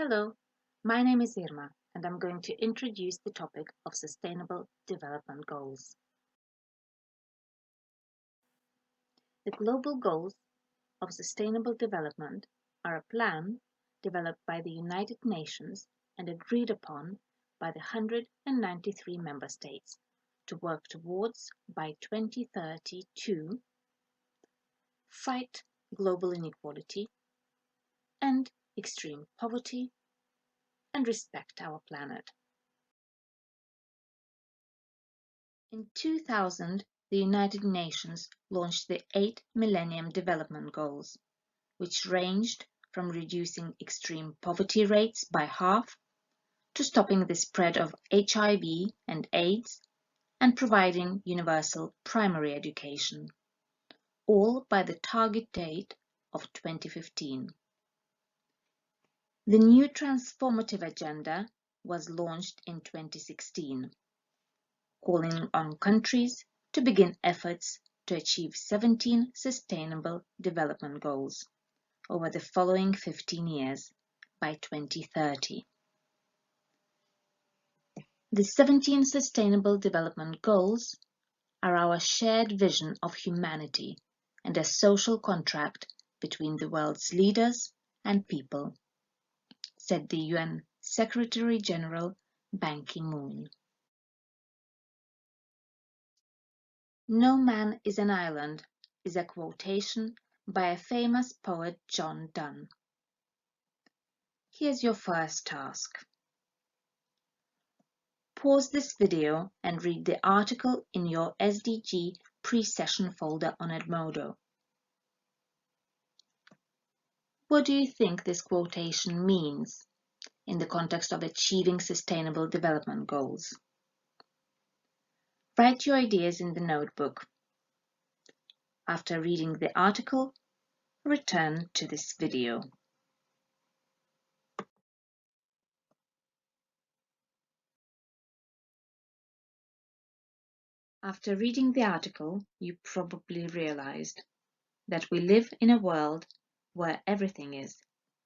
Hello, my name is Irma, and I'm going to introduce the topic of Sustainable Development Goals. The Global Goals of Sustainable Development are a plan developed by the United Nations and agreed upon by the 193 member states to work towards by 2030 to fight global inequality, end extreme poverty, and respect our planet. In 2000, the United Nations launched the 8 Millennium Development Goals, which ranged from reducing extreme poverty rates by half to stopping the spread of HIV and AIDS and providing universal primary education, all by the target date of 2015. The new transformative agenda was launched in 2016. Calling on countries to begin efforts to achieve 17 Sustainable Development Goals over the following 15 years by 2030. The 17 Sustainable Development Goals are our shared vision of humanity and a social contract between the world's leaders and people, said the UN Secretary-General Ban Ki-moon. "No man is an island" is a quotation by a famous poet, John Donne. Here's your first task. Pause this video and read the article in your SDG pre-session folder on Edmodo. What do you think this quotation means in the context of achieving Sustainable Development Goals? Write your ideas in the notebook. After reading the article, return to this video. After reading the article, you probably realized that we live in a world where everything is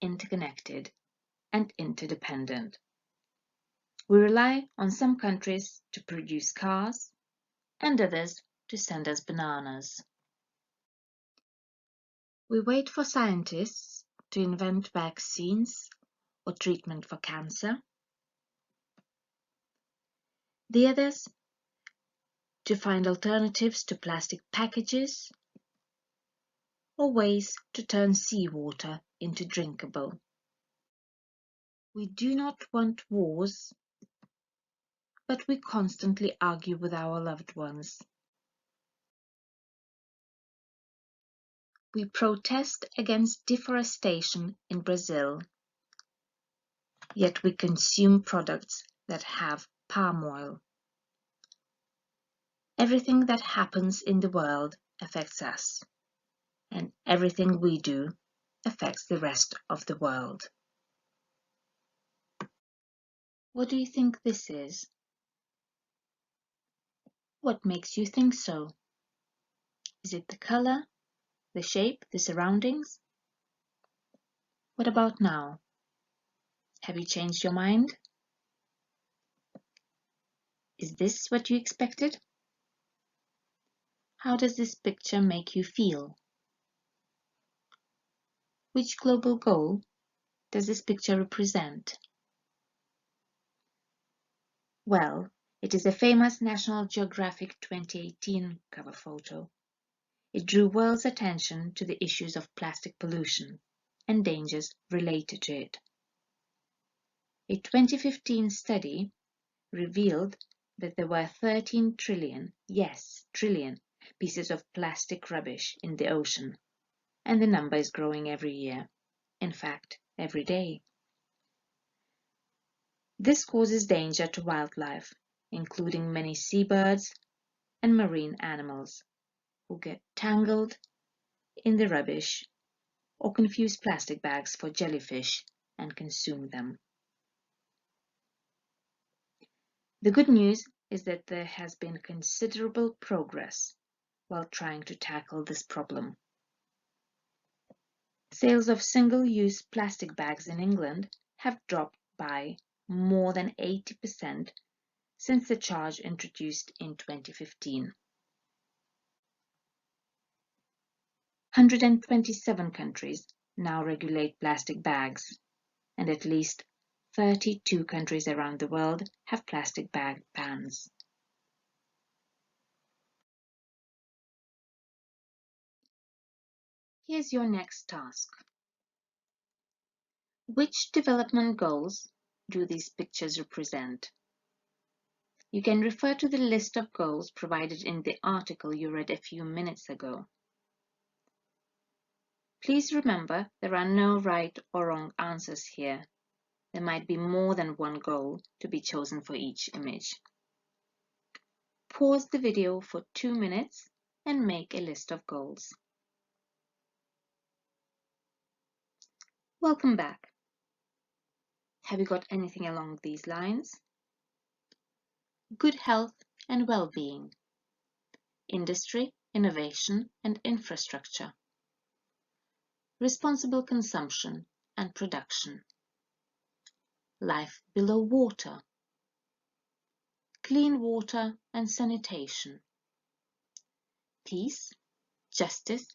interconnected and interdependent. We rely on some countries to produce cars and others to send us bananas. We wait for scientists to invent vaccines or treatment for cancer. The others to find alternatives to plastic packages or ways to turn seawater into drinkable. We do not want wars, but we constantly argue with our loved ones. We protest against deforestation in Brazil, yet we consume products that have palm oil. Everything that happens in the world affects us, and everything we do affects the rest of the world. What do you think this is? What makes you think so? Is it the color, the shape, the surroundings? What about now? Have you changed your mind? Is this what you expected? How does this picture make you feel? Which global goal does this picture represent? Well, it is a famous National Geographic 2018 cover photo. It drew world's attention to the issues of plastic pollution and dangers related to it. A 2015 study revealed that there were 13 trillion, yes, trillion, pieces of plastic rubbish in the ocean, and the number is growing every year, in fact, every day. This causes danger to wildlife, including many seabirds and marine animals, who get tangled in the rubbish or confuse plastic bags for jellyfish and consume them. The good news is that there has been considerable progress while trying to tackle this problem. Sales of single-use plastic bags in England have dropped by more than 80% since the charge introduced in 2015. 127 countries now regulate plastic bags, and at least 32 countries around the world have plastic bag bans. Here's your next task. Which development goals do these pictures represent? You can refer to the list of goals provided in the article you read a few minutes ago. Please remember there are no right or wrong answers here. There might be more than one goal to be chosen for each image. Pause the video for 2 minutes and make a list of goals. Welcome back. Have you got anything along these lines? Good health and well-being, industry, innovation and infrastructure, responsible consumption and production, life below water, clean water and sanitation, peace, justice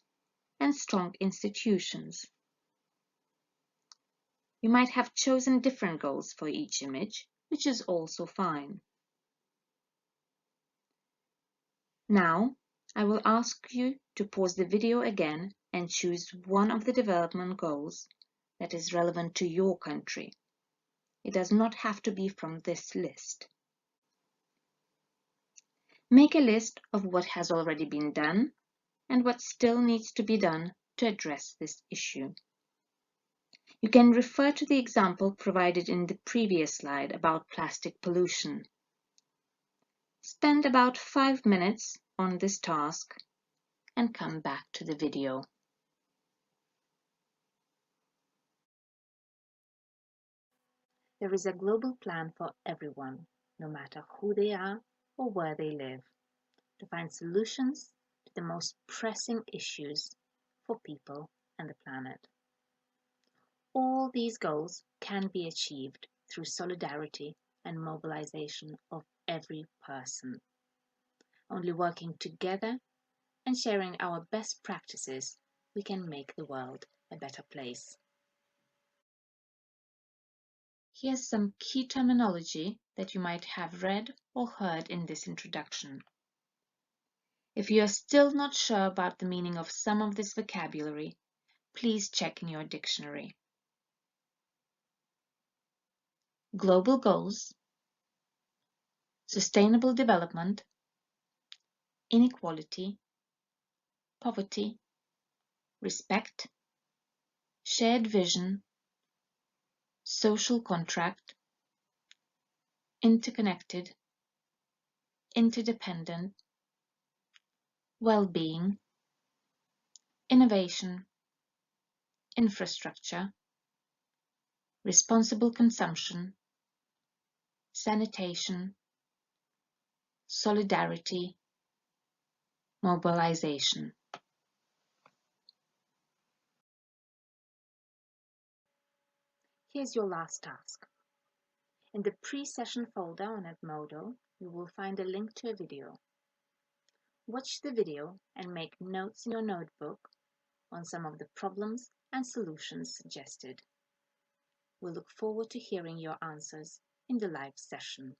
and strong institutions. You might have chosen different goals for each image, which is also fine. Now, I will ask you to pause the video again and choose one of the development goals that is relevant to your country. It does not have to be from this list. Make a list of what has already been done and what still needs to be done to address this issue. You can refer to the example provided in the previous slide about plastic pollution. Spend about 5 minutes on this task and come back to the video. There is a global plan for everyone, no matter who they are or where they live, to find solutions to the most pressing issues for people and the planet. All these goals can be achieved through solidarity and mobilization of every person. Only working together and sharing our best practices, we can make the world a better place. Here's some key terminology that you might have read or heard in this introduction. If you are still not sure about the meaning of some of this vocabulary, please check in your dictionary. Global goals, sustainable development, inequality, poverty, respect, shared vision, social contract, interconnected, interdependent, well-being, innovation, infrastructure, responsible consumption, sanitation, solidarity, mobilization. Here's your last task. In the pre-session folder on Edmodo, you will find a link to a video. Watch the video and make notes in your notebook on some of the problems and solutions suggested. We look forward to hearing your answers in the live session.